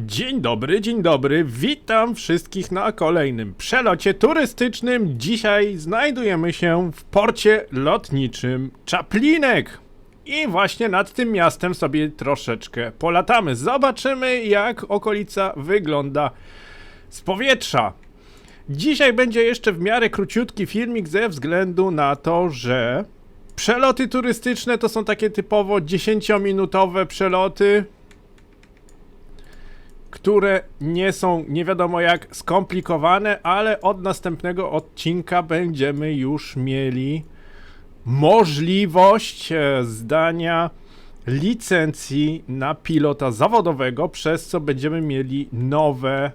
Dzień dobry, witam wszystkich na kolejnym przelocie turystycznym. Dzisiaj znajdujemy się w porcie lotniczym Czaplinek. I właśnie nad tym miastem sobie troszeczkę polatamy. Zobaczymy, jak okolica wygląda z powietrza. Dzisiaj będzie jeszcze w miarę króciutki filmik ze względu na to, że przeloty turystyczne to są takie typowo 10-minutowe przeloty, które nie są nie wiadomo jak skomplikowane, ale od następnego odcinka będziemy już mieli możliwość zdania licencji na pilota zawodowego, przez co będziemy mieli nowe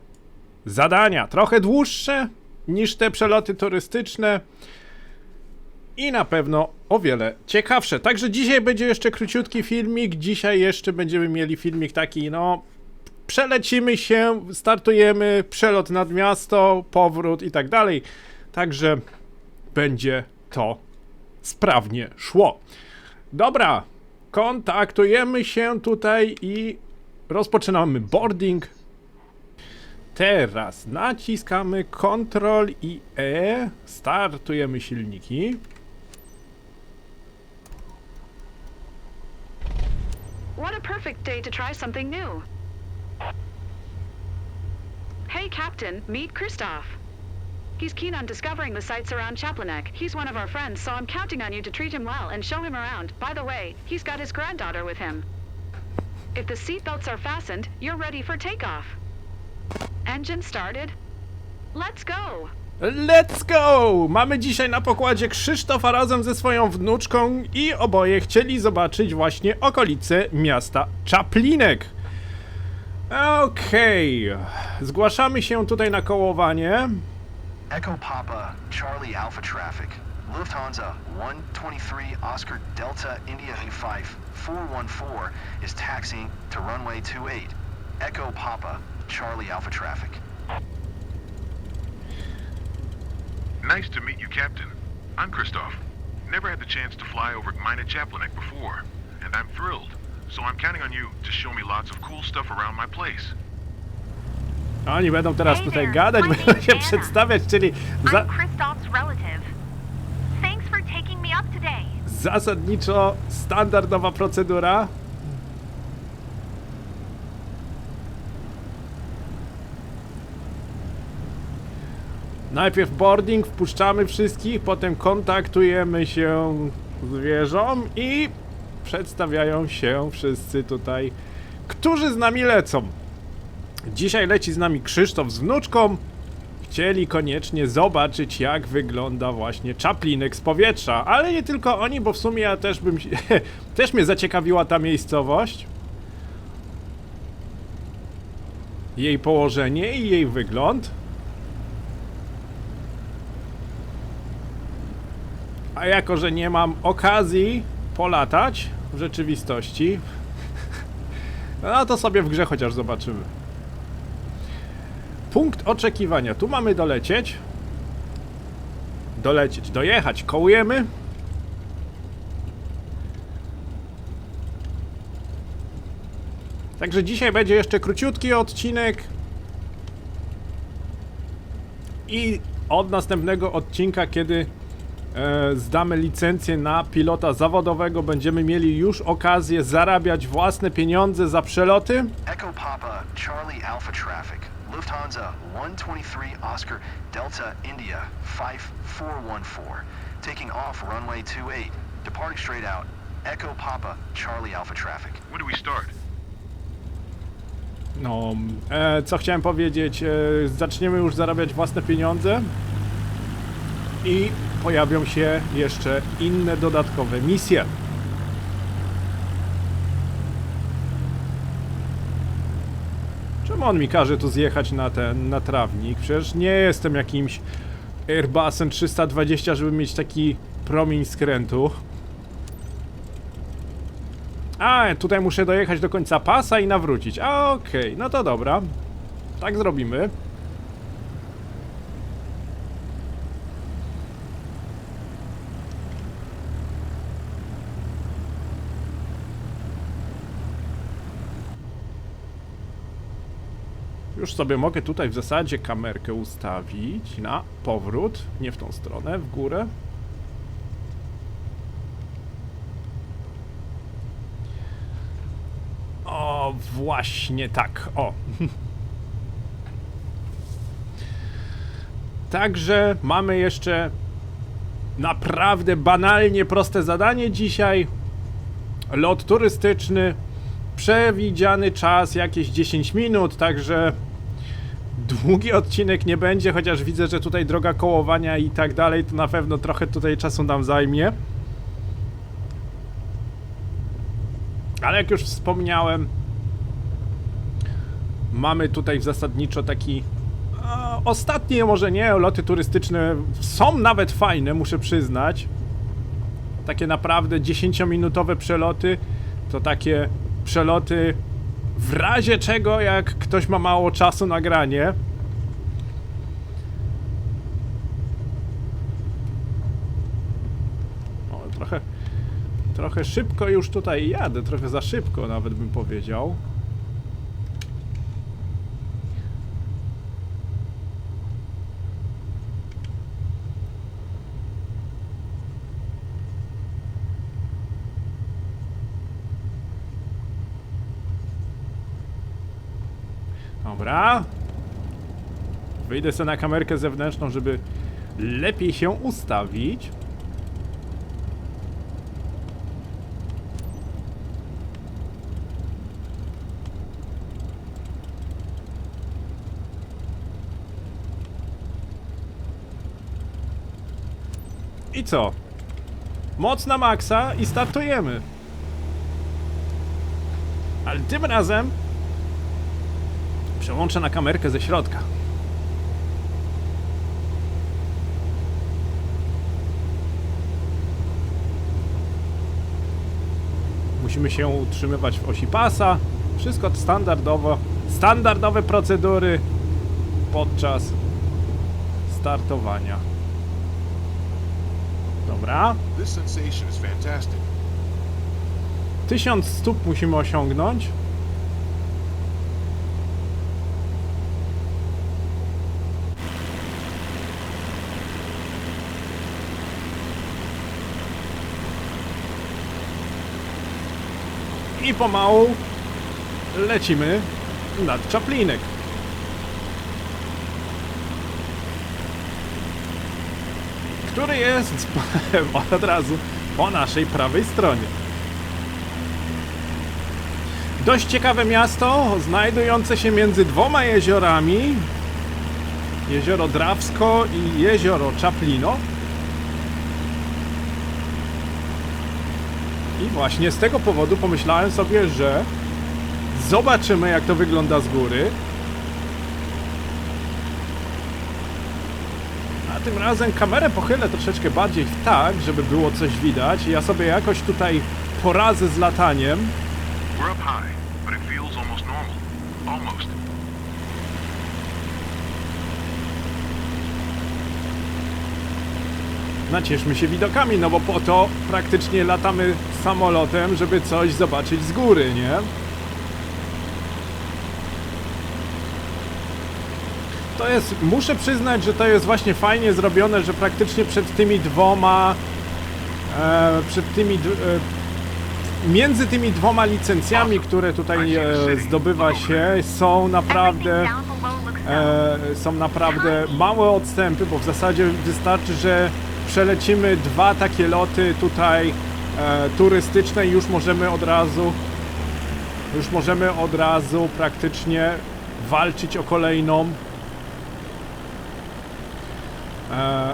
zadania, trochę dłuższe niż te przeloty turystyczne i na pewno o wiele ciekawsze. Także dzisiaj będzie jeszcze króciutki filmik, dzisiaj jeszcze będziemy mieli filmik taki, no przelecimy się, startujemy, przelot nad miasto, powrót i tak dalej. Także będzie to sprawnie szło. Dobra, kontaktujemy się tutaj i rozpoczynamy boarding. Teraz naciskamy Ctrl i E, startujemy silniki. What a perfect day to try something new. Hey, Captain, meet Kristoff. He's keen on discovering the sights around Chaplinek. He's one of our friends, so I'm counting on you to treat him well and show him around. By the way, he's got his granddaughter with him. If the seatbelts are fastened, you're ready for takeoff. Engine started. Let's go! Let's go! Mamy dzisiaj na pokładzie Krzysztofa razem ze swoją wnuczką i oboje chcieli zobaczyć właśnie okolice miasta Czaplinek. Okej, zgłaszamy się tutaj na kołowanie. Echo Papa, Charlie Alpha Traffic. Lufthansa 123 Oscar Delta India 5414 is taxiing to runway 28. Echo Papa, Charlie Alpha Traffic. Nice to meet you, Captain. I'm Kristoff. Never had the chance to fly over Gmina Chaplinek before, and I'm thrilled. So I'm counting on you to show me lots of cool stuff around my place. Oni będą teraz tutaj gadać, będą się przedstawiać, czyli I'm Kristoff's relative. Thanks for taking me up today. zasadniczo standardowa procedura. Najpierw boarding, wpuszczamy wszystkich, potem kontaktujemy się z wieżą i przedstawiają się wszyscy tutaj, którzy z nami lecą. Dzisiaj leci z nami Krzysztof z wnuczką. Chcieli koniecznie zobaczyć, jak wygląda właśnie Czaplinek z powietrza, ale nie tylko oni, bo w sumie ja też bym się, też mnie zaciekawiła ta miejscowość. Jej położenie i jej wygląd. A jako, że nie mam okazji polatać w rzeczywistości, no to sobie w grze chociaż zobaczymy. Punkt oczekiwania. Tu mamy dolecieć. Dojechać. Kołujemy. Także dzisiaj będzie jeszcze króciutki odcinek. I od następnego odcinka, kiedy zdamy licencję na pilota zawodowego, będziemy mieli już okazję zarabiać własne pieniądze za przeloty. Echo Papa, Charlie Alpha Traffic. Lufthansa 123 Oscar Delta India 5414. Taking off runway 28. Departing straight out. Echo Papa, Charlie Alpha Traffic. When do we start? No, co chciałem powiedzieć, zaczniemy już zarabiać własne pieniądze i pojawią się jeszcze inne dodatkowe misje. Czemu on mi każe tu zjechać na trawnik? Przecież nie jestem jakimś Airbusem 320, żeby mieć taki promień skrętu. A, tutaj muszę dojechać do końca pasa i nawrócić. A, okej, no to dobra. Tak zrobimy. Już sobie mogę tutaj w zasadzie kamerkę ustawić na powrót, nie w tą stronę, w górę. O, właśnie tak, o. Także mamy jeszcze naprawdę banalnie proste zadanie dzisiaj. Lot turystyczny, przewidziany czas jakieś 10 minut, także długi odcinek nie będzie, chociaż widzę, że tutaj droga kołowania i tak dalej, to na pewno trochę tutaj czasu nam zajmie. Ale jak już wspomniałem, mamy tutaj zasadniczo taki ostatnie, może nie, loty turystyczne są nawet fajne, muszę przyznać. Takie naprawdę 10-minutowe przeloty, to takie przeloty w razie czego, jak ktoś ma mało czasu na granie. O, trochę szybko już tutaj jadę, trochę za szybko nawet bym powiedział. Dobra. Wyjdę sobie na kamerkę zewnętrzną, żeby lepiej się ustawić. I co? Moc na maksa i startujemy. Ale tym razem przełączę na kamerkę ze środka. Musimy się utrzymywać w osi pasa. Wszystko standardowo. Standardowe procedury podczas startowania. Dobra. 1000 stóp musimy osiągnąć. I pomału lecimy nad Chaplinek. Który jest od razu po naszej prawej stronie. Dość ciekawe miasto, znajdujące się między dwoma jeziorami. Jezioro Drawsko i jezioro Chaplino. I właśnie z tego powodu pomyślałem sobie, że zobaczymy, jak to wygląda z góry. A tym razem kamerę pochylę troszeczkę bardziej w tak, żeby było coś widać. Ja sobie jakoś tutaj poradzę z lataniem. We're up high, but it feels almost normal. Almost. Nacieszmy się widokami, no bo po to praktycznie latamy samolotem, żeby coś zobaczyć z góry, nie? To jest, muszę przyznać, że to jest właśnie fajnie zrobione, że praktycznie przed tymi dwoma, między tymi dwoma licencjami, które tutaj zdobywa się, są naprawdę małe odstępy, bo w zasadzie wystarczy, że przelecimy dwa takie loty tutaj turystyczne i już możemy od razu praktycznie walczyć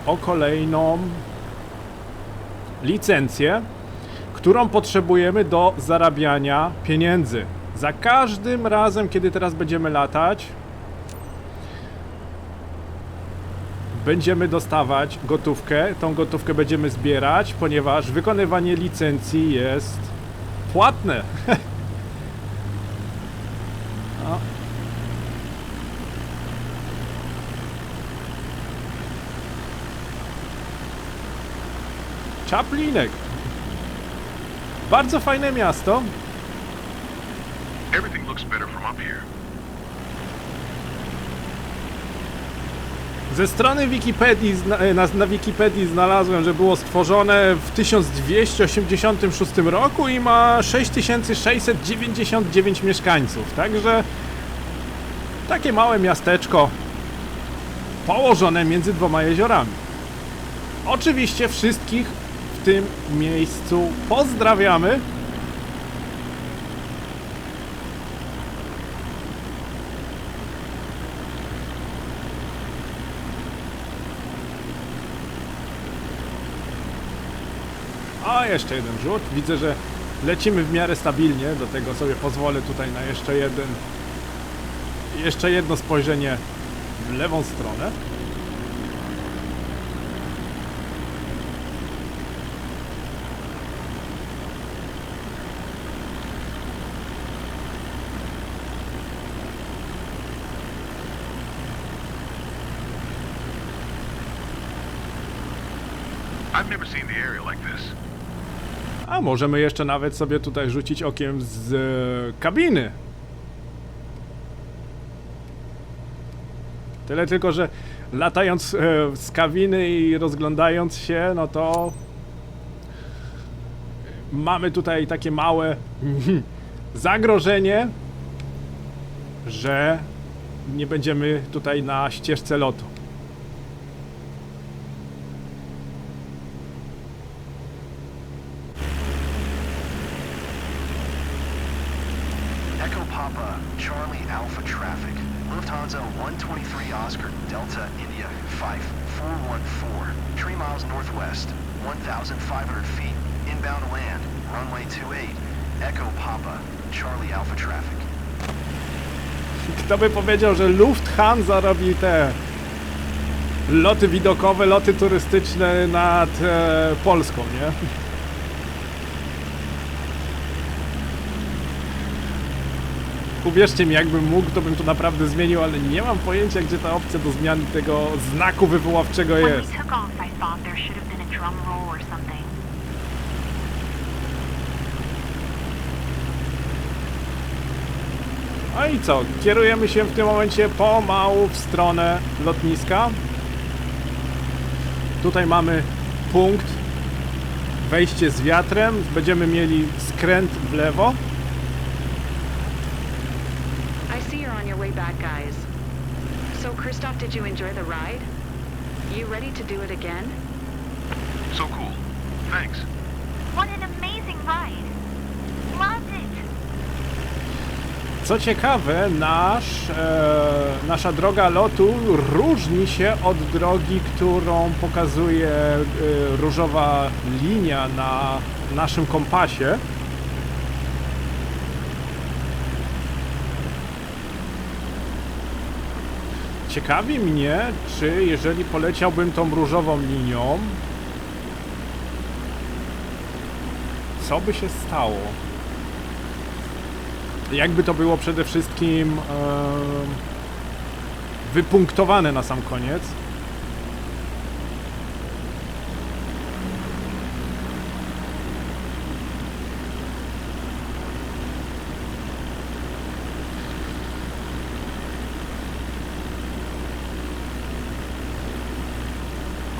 o kolejną licencję, którą potrzebujemy do zarabiania pieniędzy. Za każdym razem, kiedy teraz będziemy latać, będziemy dostawać gotówkę. Tą gotówkę będziemy zbierać, ponieważ wykonywanie licencji jest płatne. No. Chaplinek. Bardzo fajne miasto. Everything looks better from up here. Ze strony Wikipedii, na Wikipedii znalazłem, że było stworzone w 1286 roku i ma 6699 mieszkańców, także takie małe miasteczko położone między dwoma jeziorami. Oczywiście wszystkich w tym miejscu pozdrawiamy. A jeszcze jeden rzut. Widzę, że lecimy w miarę stabilnie, do tego sobie pozwolę tutaj na jeszcze jedno spojrzenie w lewą stronę. I've never seen the area like this. A możemy jeszcze nawet sobie tutaj rzucić okiem z kabiny. Tyle tylko, że latając z kabiny i rozglądając się, no to mamy tutaj takie małe zagrożenie, że nie będziemy tutaj na ścieżce lotu. Echo Papa, Charlie Alpha Traffic. Lufthansa 123 Oscar Delta India 5414. 3 miles northwest, 1,500 feet. Inbound land, runway 28. Echo Papa, Charlie Alpha Traffic. Kto by powiedział, że Lufthansa robi te loty widokowe, loty turystyczne nad Polską, nie? Uwierzcie mi, jakbym mógł, to bym to naprawdę zmienił, ale nie mam pojęcia, gdzie ta opcja do zmiany tego znaku wywoławczego When we jest. took off, I thought there should have been a drum roll or something. No i co? Kierujemy się w tym momencie pomału w stronę lotniska. Tutaj mamy punkt, wejście z wiatrem, będziemy mieli skręt w lewo. I see you're on your way back, guys. So, Christoph, did you enjoy the ride? You ready to do it again? So cool. Thanks. What an amazing ride! Loved it! Co ciekawe, nasza droga lotu różni się od drogi, którą pokazuje różowa linia na naszym kompasie. Ciekawi mnie, czy jeżeli poleciałbym tą różową linią, co by się stało? Jakby to było przede wszystkim wypunktowane na sam koniec.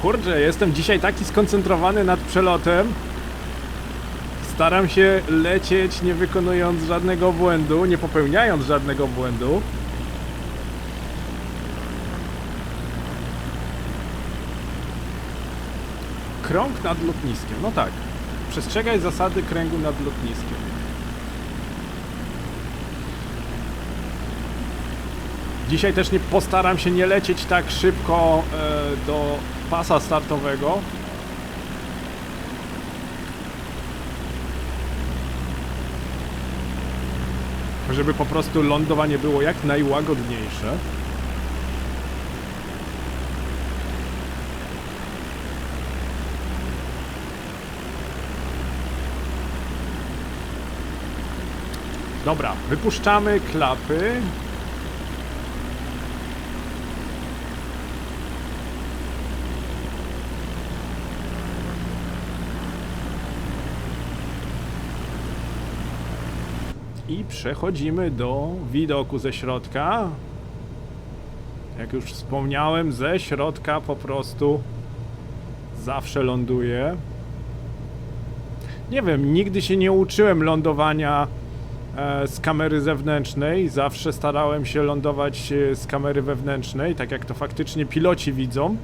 Kurczę, jestem dzisiaj taki skoncentrowany nad przelotem. Staram się lecieć, nie wykonując żadnego błędu, nie popełniając żadnego błędu. Krąg nad lotniskiem, no tak. Przestrzegaj zasady kręgu nad lotniskiem. Dzisiaj też postaram się nie lecieć tak szybko do pasa startowego. Żeby po prostu lądowanie było jak najłagodniejsze. Dobra, wypuszczamy klapy. I przechodzimy do widoku ze środka. Jak już wspomniałem, ze środka po prostu zawsze ląduję. Nie wiem, nigdy się nie uczyłem lądowania z kamery zewnętrznej. Zawsze starałem się lądować z kamery wewnętrznej, tak jak to faktycznie piloci widzą.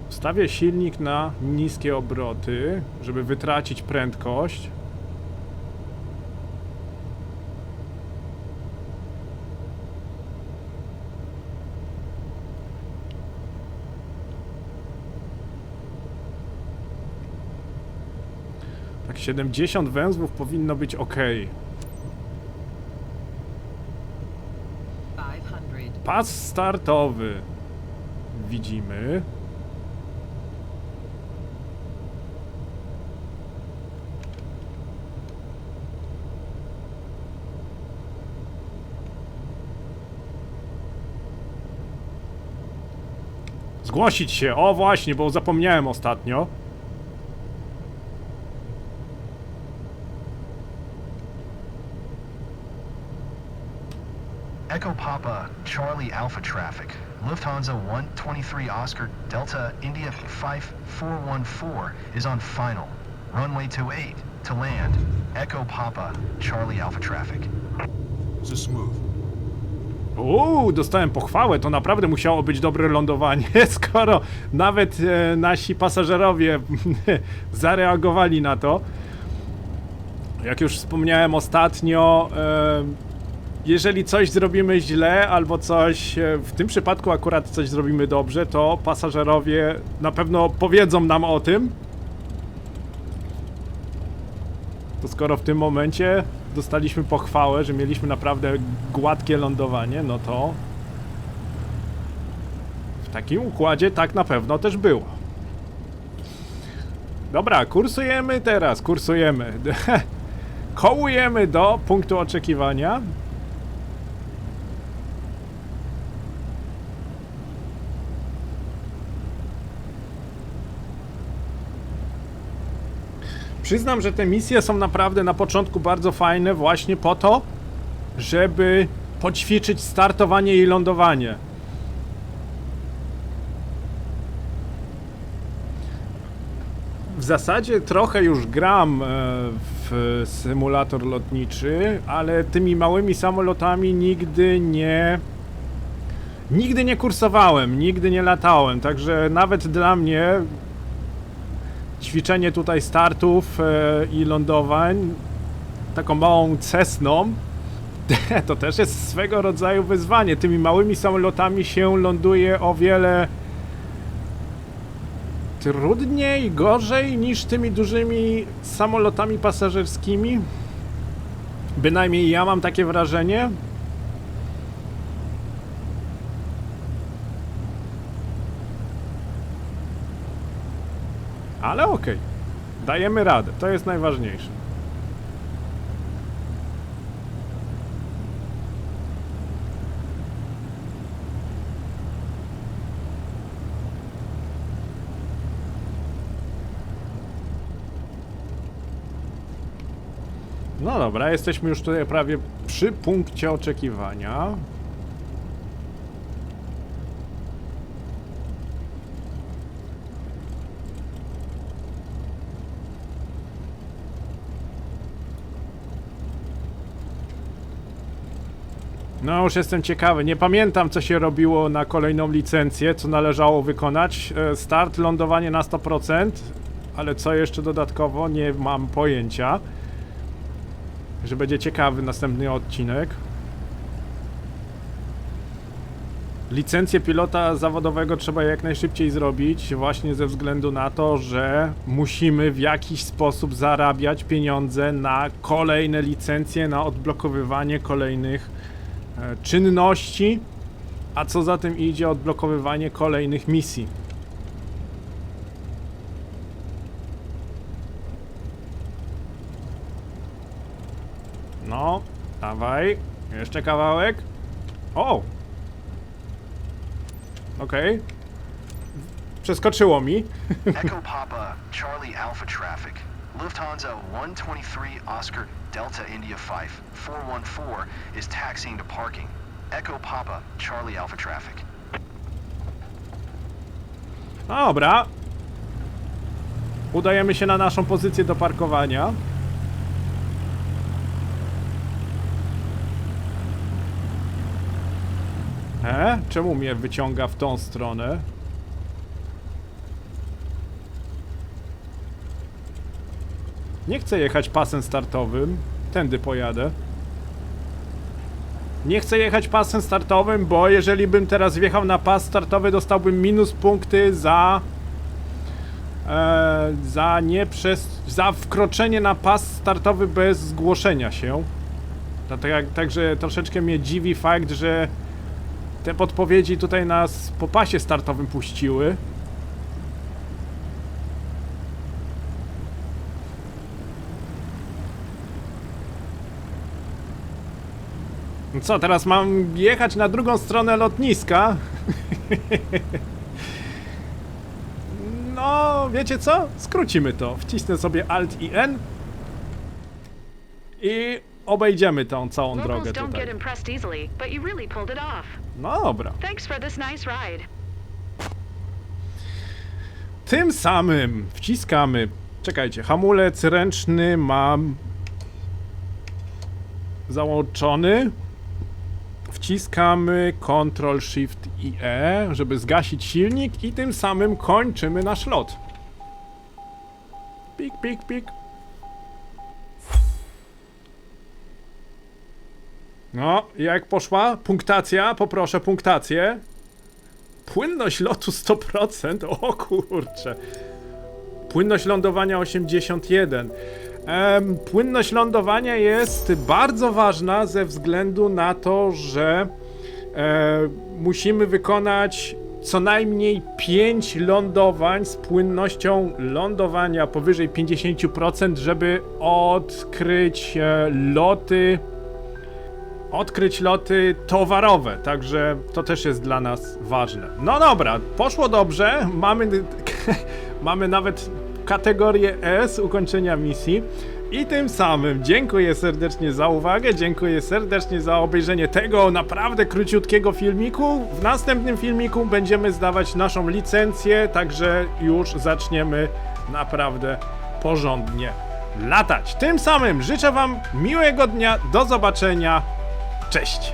Stawię silnik na niskie obroty, żeby wytracić prędkość. Tak 70 węzłów powinno być ok. 500. Pas startowy. Widzimy. Zgłosić się! O właśnie, bo zapomniałem ostatnio. Echo Papa, Charlie Alpha Traffic. Lufthansa 123 Oscar Delta India 5414 is on final. Runway 28 to land. Echo Papa, Charlie Alpha Traffic. This is smooth. Dostałem pochwałę, to naprawdę musiało być dobre lądowanie, skoro nawet nasi pasażerowie zareagowali na to. Jak już wspomniałem ostatnio, jeżeli coś zrobimy źle, albo coś, w tym przypadku akurat coś zrobimy dobrze, to pasażerowie na pewno powiedzą nam o tym. To skoro w tym momencie dostaliśmy pochwałę, że mieliśmy naprawdę gładkie lądowanie, no to w takim układzie tak na pewno też było. Dobra, kursujemy teraz, kursujemy. Kołujemy do punktu oczekiwania. Przyznam, że te misje są naprawdę na początku bardzo fajne właśnie po to, żeby poćwiczyć startowanie i lądowanie. W zasadzie trochę już gram w symulator lotniczy, ale tymi małymi samolotami nigdy nie kursowałem, nigdy nie latałem, także nawet dla mnie ćwiczenie tutaj startów i lądowań taką małą Cessną to też jest swego rodzaju wyzwanie. Tymi małymi samolotami się ląduje o wiele trudniej, gorzej niż tymi dużymi samolotami pasażerskimi. Bynajmniej ja mam takie wrażenie. Ale okej, dajemy radę, to jest najważniejsze. No dobra, jesteśmy już tutaj prawie przy punkcie oczekiwania. No już jestem ciekawy, nie pamiętam co się robiło na kolejną licencję, co należało wykonać. Start, lądowanie na 100%, ale co jeszcze dodatkowo, nie mam pojęcia. Że będzie ciekawy następny odcinek. Licencję pilota zawodowego trzeba jak najszybciej zrobić, właśnie ze względu na to, że musimy w jakiś sposób zarabiać pieniądze na kolejne licencje, na odblokowywanie kolejnych czynności, a co za tym idzie, odblokowywanie kolejnych misji. No, dawaj, jeszcze kawałek. O! Okej. Przeskoczyło mi. Echo Papa, Charlie Alpha Traffic. Lufthansa 123 Oscar Delta India 5 414 is taxiing to parking. Echo Papa Charlie Alpha Traffic. Dobra. Udajemy się na naszą pozycję do parkowania. Czemu mnie wyciąga w tą stronę? Nie chcę jechać pasem startowym. Tędy pojadę. Nie chcę jechać pasem startowym, bo jeżeli bym teraz wjechał na pas startowy, dostałbym minus punkty za wkroczenie na pas startowy bez zgłoszenia się. Także troszeczkę mnie dziwi fakt, że te podpowiedzi tutaj nas po pasie startowym puściły. No co, teraz mam jechać na drugą stronę lotniska? No, wiecie co? Skrócimy to. Wcisnę sobie Alt i N i obejdziemy tą całą Locals drogę don't tutaj. get impressed easily, but you really pulled it off. No dobra. Thanks for this nice ride. Tym samym wciskamy. Czekajcie, hamulec ręczny mam załączony. Wciskamy Ctrl Shift i E, żeby zgasić silnik i tym samym kończymy nasz lot. Pik, pik, pik. No, jak poszła? Punktacja, poproszę punktację. Płynność lotu 100%, o kurczę. Płynność lądowania 81. Płynność lądowania jest bardzo ważna ze względu na to, że musimy wykonać co najmniej 5 lądowań z płynnością lądowania powyżej 50%, żeby odkryć loty towarowe, także to też jest dla nas ważne. No dobra, poszło dobrze, mamy nawet kategorię S ukończenia misji i tym samym dziękuję serdecznie za uwagę, dziękuję serdecznie za obejrzenie tego naprawdę króciutkiego filmiku. W następnym filmiku będziemy zdawać naszą licencję, także już zaczniemy naprawdę porządnie latać. Tym samym życzę wam miłego dnia, do zobaczenia, cześć!